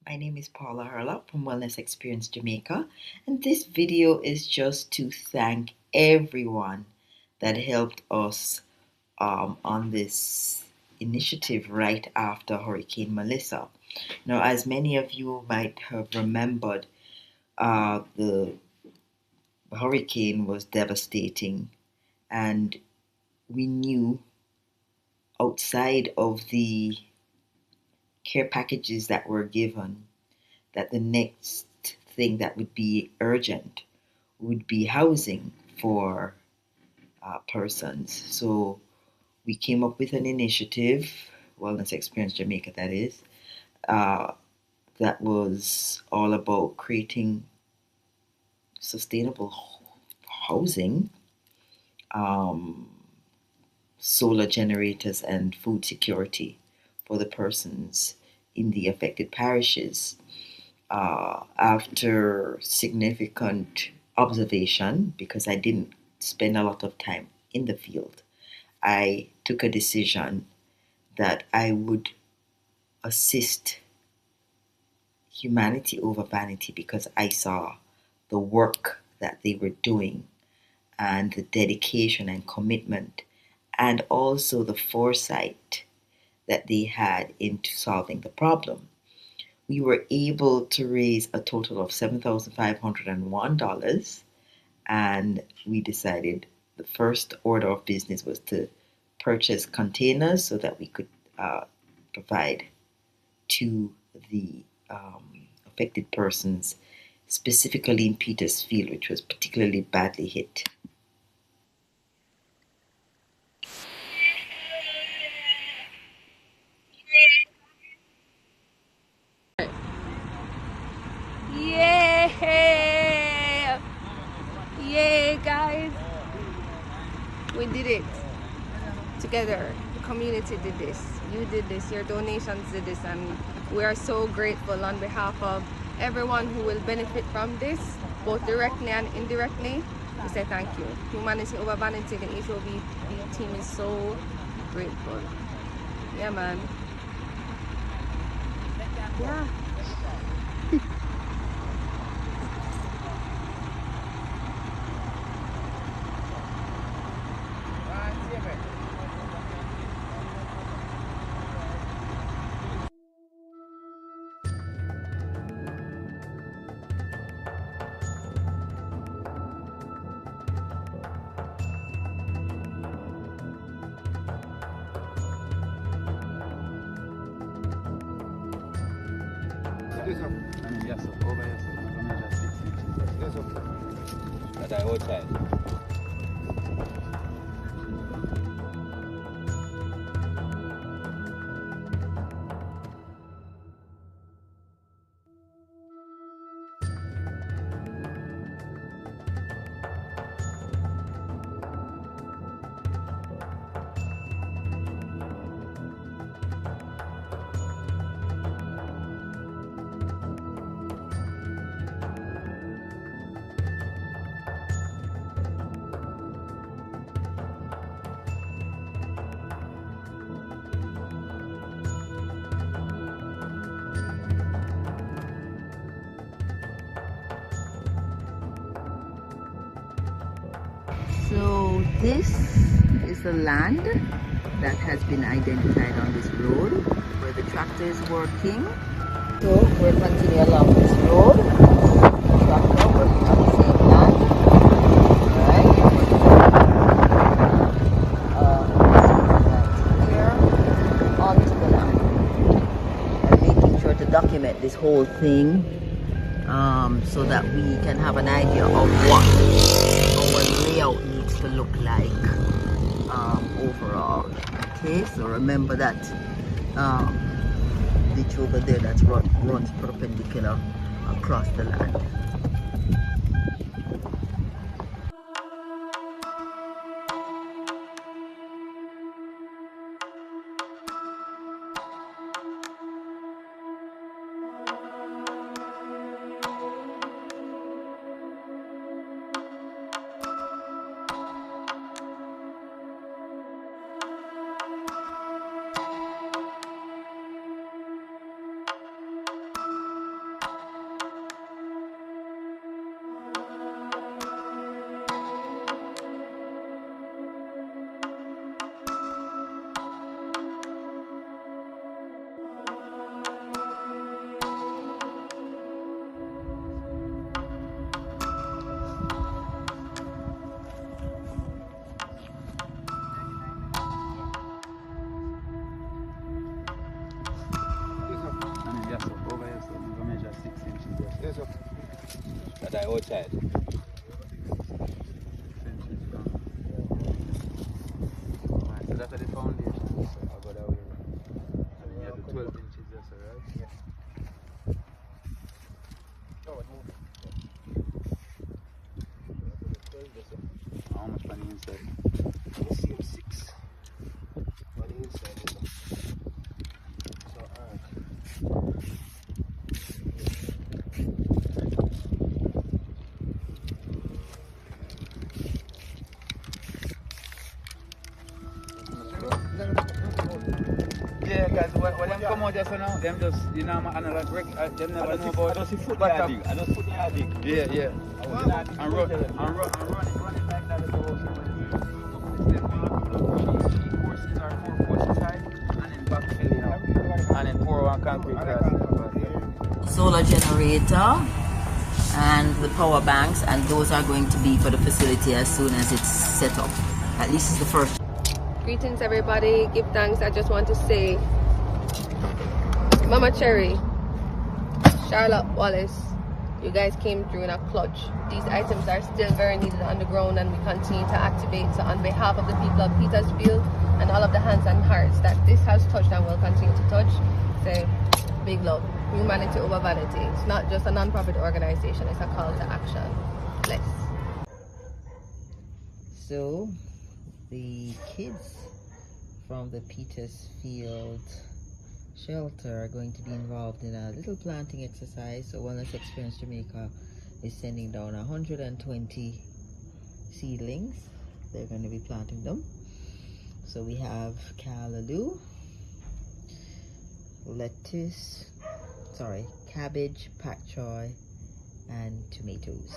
My name is Paula Hurlock from Wellness Experience Jamaica, and this video is just to thank everyone that helped us on this initiative right after Hurricane Melissa. Now, as many of you might have remembered, the hurricane was devastating, and we knew outside of the care packages that were given that the next thing that would be urgent would be housing for persons. So we came up with an initiative, Wellness Experience Jamaica, that is, that was all about creating sustainable housing, solar generators, and food security for the persons in the affected parishes. After significant observation, because I didn't spend a lot of time in the field, I took a decision that I would assist Humanity Ova Vanity because I saw the work that they were doing and the dedication and commitment and also the foresight that they had into solving the problem. We were able to raise a total of $7,501, and we decided the first order of business was to purchase containers so that we could provide to the affected persons, specifically in Petersfield, which was particularly badly hit. Yeah! Yeah, guys! We did it together. The community did this. You did this. Your donations did this, and we are so grateful on behalf of everyone who will benefit from this, both directly and indirectly. We say thank you. Humanity Over Vanity, the HOV team is so grateful. Yeah, man. Yeah. Yes, sir. Over here, sir. From here, just 6 inches. Yes, sir. That I outside. So this is the land that has been identified on this road where the tractor is working. So we're continuing along this road. Tractor working on the same land. Right? Here onto the land. And making sure to document this whole thing so that we can have an idea of what our layout needs to look like overall. Okay, so remember that ditch over there that runs perpendicular across the land. inside, outside. So that's the foundation. So I'll go that way. And then you have the 12 inches, that's alright? Yeah. How much on the inside? You see him 6 on the inside. So arc. Yeah, because when them come out just now, them just, you know, analog break, them never know about I don't see foot back there up. dig. I don't foot there dig. Yeah, yeah. And run it like that is the whole thing. Step on a couple of 3 courses or 4 courses side, and then back fill it up. And then pour one concrete cross. Solar generator and the power banks, and those are going to be for the facility as soon as it's set up. At least it's the first. Greetings everybody, give thanks. I just want to say Mama Cherry, Charlotte Wallace, you guys came through in a clutch. These items are still very needed on the ground, and we continue to activate. So on behalf of the people of Petersfield and all of the hands and hearts that this has touched and will continue to touch, say big love. Humanity Ova Vanity. It's not just a non-profit organization, it's a call to action. Bless. So the kids from the Petersfield shelter are going to be involved in a little planting exercise. So Wellness Experience Jamaica is sending down 120 seedlings. They're going to be planting them. So we have callaloo, cabbage, pak choy, and tomatoes.